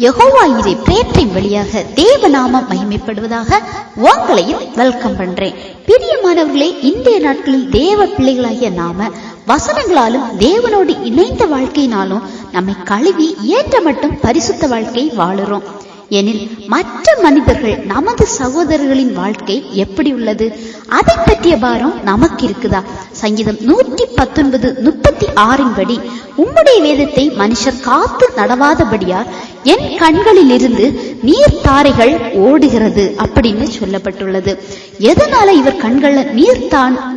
யெகோவா ஈரே பிரேற்றின் வழியாக தேவநாமம் மகிமைப்படுவதாக உங்களையும் வெல்கம் பண்றேன். பிரியமானவர்களே, இன்றைய நாட்களில் தேவ பிள்ளைகளாகிய நாம வசனங்களாலும் தேவனோடு இணைந்த வாழ்க்கையினாலும் நம்மை கழுவி ஏற்ற மட்டும் பரிசுத்த வாழ்க்கை வாழுறோம். எனில் மற்ற மனிதர்கள், நமது சகோதரர்களின் வாழ்க்கை எப்படி உள்ளது? அதை பற்றிய பாரம் நமக்கு இருக்குதா? சங்கீதம் 119:36 படி, உம்முடைய வேதத்தை மனுஷர் காத்து நடவாதபடியால் என் கண்களில் இருந்து நீர் தாரைகள் ஓடுகிறது அப்படின்னு சொல்லப்பட்டுள்ளது. எதனால இவர் கண்கள்ல நீர்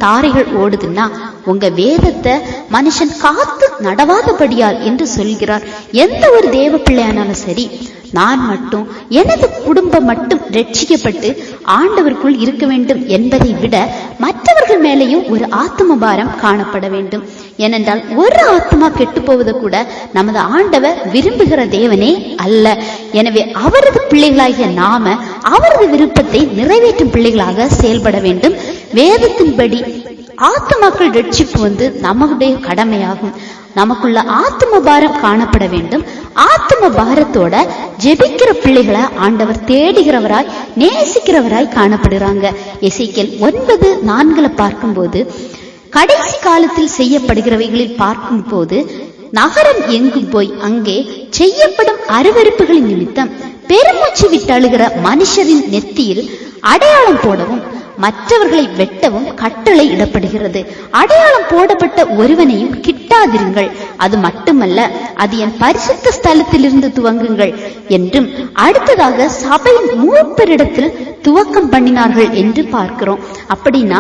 தாரைகள் ஓடுதுன்னா, உங்க வேதத்தை மனுஷன் காத்து நடவாதபடியால் என்று சொல்கிறார். எந்த ஒரு தேவ பிள்ளையானாலும் சரி, நான் மட்டும் எனது குடும்பம் மட்டும் ரட்சிக்கப்பட்டு ஆண்டவருக்குள் இருக்க வேண்டும் என்பதை விட மற்றவர்கள் மேலேயும் ஒரு ஆத்ம பாரம் காணப்பட வேண்டும். ஏனென்றால் ஒரு ஆத்மா கெட்டு போவது கூட நமது ஆண்டவர் விரும்புகிற தேவனே அல்ல. எனவே அவரது பிள்ளைகளாகிய நாம அவரது விருப்பத்தை நிறைவேற்றும் பிள்ளைகளாக செயல்பட வேண்டும். வேதத்தின்படி ஆத்மாக்கள் ரட்சிப்பு நம்முடைய கடமையாகும். நமக்குள்ள ஆத்ம பாரம் காணப்பட வேண்டும். ஆத்ம பாரத்தோட ஜெபிக்கிற பிள்ளைகளை ஆண்டவர் தேடுகிறவராய் நேசிக்கிறவராய் காணப்படுறாங்க. எசேக்கியேல் 9:4 பார்க்கும்போது, கடைசி காலத்தில் செய்யப்படுகிறவைகளில் பார்க்கும் போது நகரம் எங்கும் போய் அங்கே செய்யப்படும் அருவருப்புகளின் நிமித்தம் பெருமூச்சு விட்டு அழுகிற மனுஷரின் நெத்தியில் அடையாளம் போடவும் மற்றவர்களை வெட்டவும் கட்டளை இடப்படுகிறது. அடையாளம் போடப்பட்ட ஒருவனையும் கிட்டாதிருங்கள், அது மட்டுமல்ல, அது என் பரிசுத்த ஸ்தலத்திலிருந்து துவங்குங்கள் என்றும் அடுத்ததாக சபையின் மூப்பரிடத்தில் துவக்கம் பண்ணினார்கள் என்று பார்க்கிறோம். அப்படின்னா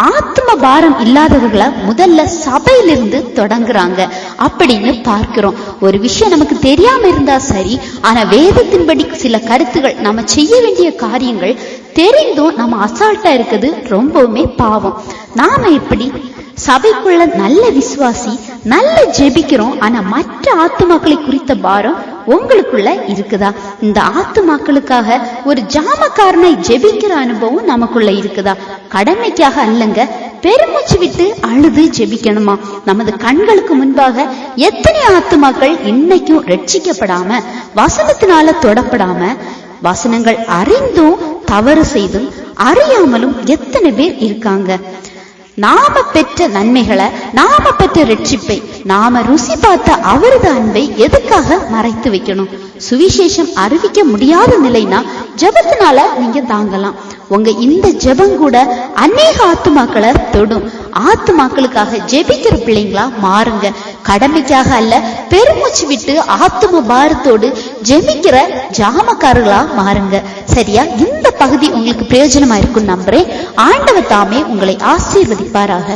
ஆத்ம பாரம் இல்லாதவர்களை முதல்ல சபையிலிருந்து தொடங்குறாங்க அப்படின்னு பார்க்கிறோம். ஒரு விஷயம் நமக்கு தெரியாம இருந்தா சரி, ஆனா வேதத்தின்படி சில கருத்துகள், நம்ம செய்ய வேண்டிய காரியங்கள் தெரிந்தும் நம்ம அசால்ட்டா இருக்குது ரொம்பவுமே பாவம். நாம எப்படி சபைக்குள்ள நல்ல விசுவாசி, நல்ல ஜெபிக்கிறோம், ஆனா மற்ற ஆத்துமாக்களை குறித்த பாரம் உங்களுக்குள்ள இருக்குதா? இந்த ஆத்துமாக்களுக்காக ஒரு ஜாமக்காரனை ஜெபிக்கிற அனுபவம் நமக்குள்ள இருக்குதா? கடமைக்காக அல்லங்க, பெருமூச்சு விட்டு அழுது ஜெபிக்கணுமா? நமது கண்களுக்கு முன்பாக எத்தனை ஆத்துமாக்கள் இன்னைக்கும் ரட்சிக்கப்படாம, வசனத்தினால தொடப்படாம, வசனங்கள் அறிந்தும் தவறு செய்தும் அறியாமலும் எத்தனை பேர் இருக்காங்க? நாம பெற்ற நன்மைகளை, நாம பெற்ற ரட்சிப்பை, நாம ருசி பார்த்த அவரது அன்பை எதுக்காக மறைத்து வைக்கணும்? சுவிசேஷம் அறிவிக்க முடியாத நிலைனா ஜெபத்தினால நீங்க தாங்கலாம். உங்க இந்த ஜெபம் கூட அநேக ஆத்துமாக்களை தொடும். ஆத்துமாக்களுக்காக ஜெபிக்கிற பிள்ளைங்களா மாறுங்க. கடமைக்காக அல்ல, பெருமூச்சு விட்டு ஆத்தும பாரத்தோடு ஜெபிக்கிற ஜாமக்காரர்களா மாறுங்க. சரியா? இந்த பகுதி உங்களுக்கு பிரயோஜனமா இருக்கும் நம்புறேன். ஆண்டவர் தாமே உங்களை ஆசீர்வதிப்பாராக.